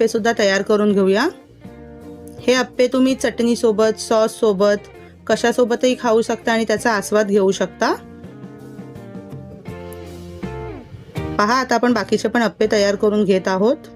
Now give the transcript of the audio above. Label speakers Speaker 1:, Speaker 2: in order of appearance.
Speaker 1: अप्पे सुद्धा तयार करून घेऊया। हे अप्पे तुम्ही चटणी सोबत, सॉस सोबत, कशासोबतही खाऊ शकता आणि त्याचा आस्वाद घेऊ शकता। पहा आता आपण बाकीचे पण अप्पे तयार करून घेत आहोत।